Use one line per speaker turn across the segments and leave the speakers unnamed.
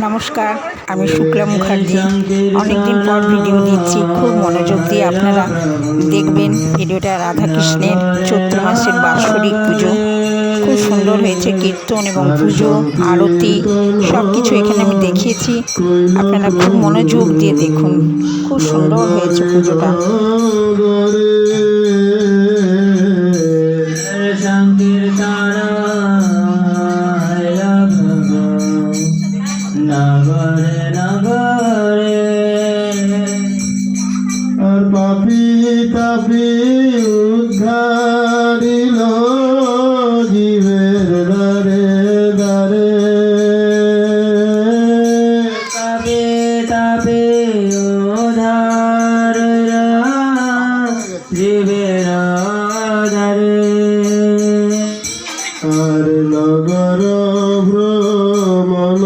নমস্কার, আমি শুক্লা মুখার্জি। অনেকদিন পর ভিডিও দিচ্ছি, খুব মনোযোগ দিয়ে আপনারা দেখবেন। ভিডিওটা রাধাকৃষ্ণের চৈত্র মাসের বাৎসরিক পুজো। খুব সুন্দর হয়েছে, কীর্তন এবং পুজো, আরতি সব কিছু এখানে আমি দেখিয়েছি। আপনারা খুব মনোযোগ দিয়ে দেখুন, খুব সুন্দর হয়েছে পুজোটা।
নগরে নগরে আর পাপি তাপি উদ্ধারিল জীবের দ্বারে দ্বারে তাপে তাপে উদ্ধার জীবের দ্বারে আর নগর ভ্রমণ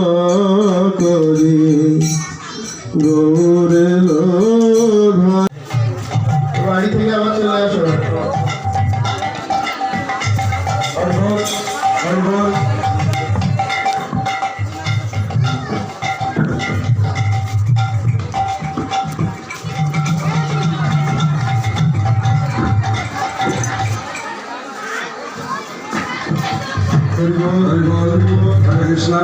করি গৌরে বাড়ি থেকে আবার চলে আসো। Hare Krishna.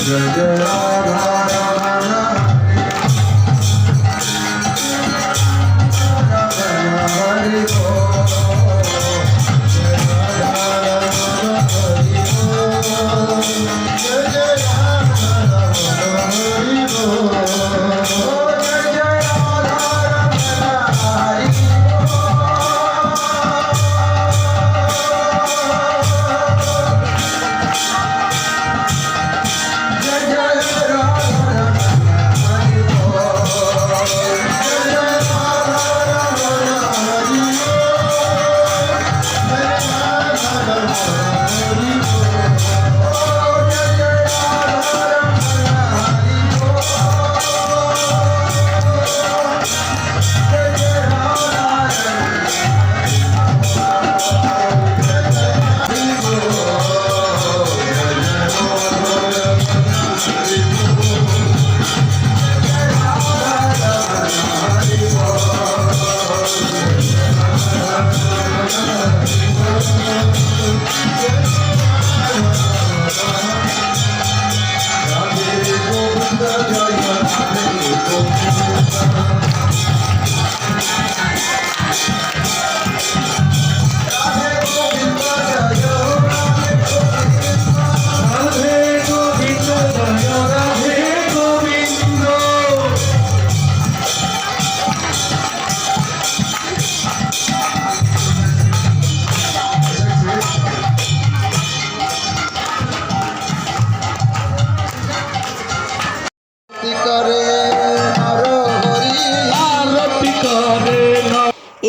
Jai Jai Radha Radha Hari Bol.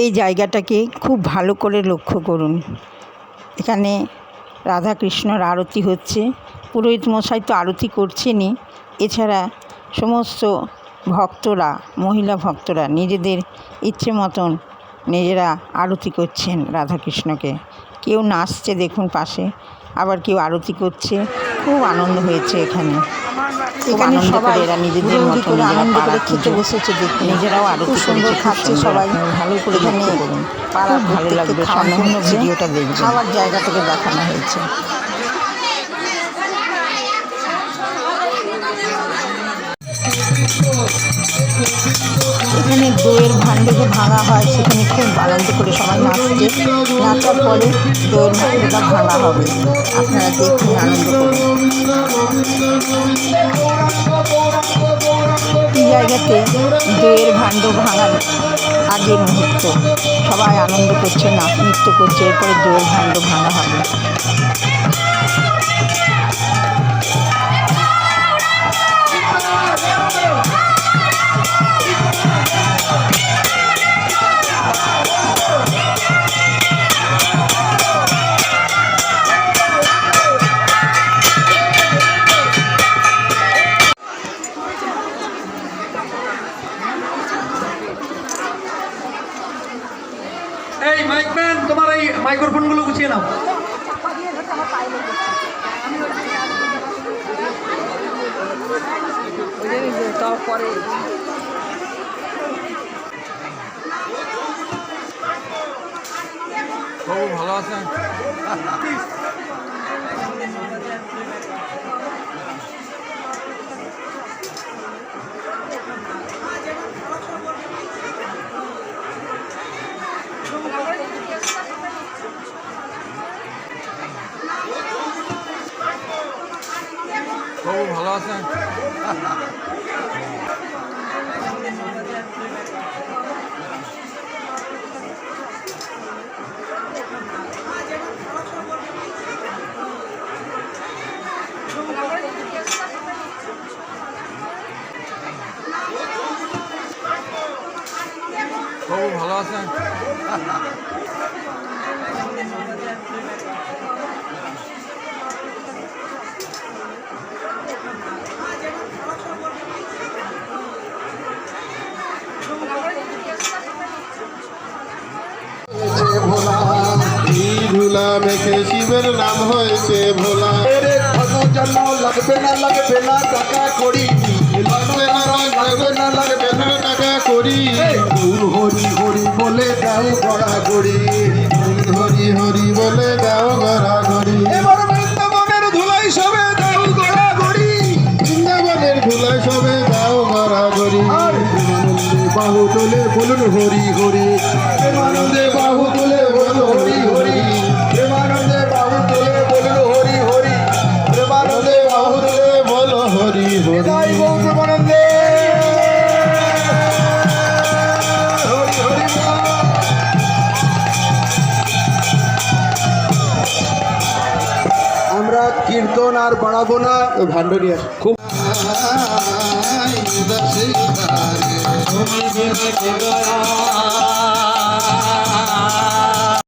এই জায়গাটাকে খুব ভালো করে লক্ষ্য করুন। এখানে রাধাকৃষ্ণর আরতি হচ্ছে। পুরোহিত মশাই তো আরতি করছেনই, এছাড়া সমস্ত ভক্তরা, মহিলা ভক্তরা নিজেদের ইচ্ছে মতন নিজেরা আরতি করছেন রাধাকৃষ্ণকে। কেউ নাচছে দেখুন পাশে, আবার কেউ আরতি করছে। খুব আনন্দ হয়েছে এখানে। এখানে সবাই এরা নিজেদের মতো আনন্দ করে খেতে বসেছে, দেখুন নিজেরাও আরতি সুন্দর খাচ্ছে সবাই। ভালো করে এখানে পাড়া ভালো লাগবে। সম্পূর্ণ ভিডিওটা দেখবে, খাওয়ার জায়গা থেকে দেখানো হয়েছে। এখানে দইয়ের ভাণ্ড যে ভাঙা হয়, সেখানে খুব আনন্দ করে সবাই নাচছে। নাচার পরে দইয়ের ভাণ্ডটা ভাঙা হবে, আপনারা দেখুন, আনন্দ করুন। এই জায়গাতে দইয়ের ভাণ্ড ভাঙার আগের মুহূর্ত, সবাই আনন্দ করছে, নাচ নৃত্য করছে। এরপরে দইয়ের ভাণ্ড ভাঙা হবে।
এই মাইকম্যান, তোমার এই মাইক্রোফোনগুলো গুছিয়ে নাও।
তারপরে
বাবু ভালো আছেন? বাবু ভালো আছেন? বাবু ভালো আছেন?
ধুলা মেখে শিবের নাম হয়েছে ভোলা।
জন্য লাগবে না টাকা করি,
লাগবে না লাগবে না টাকা করি,
হরি হরি বলে দাও গড়া গড়ি,
হরি হরি বলে দাও গড়া গড়ি।
এবার বৃন্দাবনের ধুলাই সবে দাও গড়া গড়ি,
বৃন্দাবনের ধুলায় সবে দাও গড়া গড়ি।
আর প্রেমানন্দে বাহু তোলে বলুন হরি হরি, প্রেমানন্দে বাহু তোলে বলুন হরি হরি, প্রেমানন্দে বাহু তোলে বলুন হরি হরি, প্রেমানন্দে বাহু তোলে
বলো হরি হরি।
তাই গো প্রেমানন্দে হরি হরি বল। আমরা কীর্তন আর বাড়াবো না, ভাণ্ড নিয়ে আসি। খুব
দশ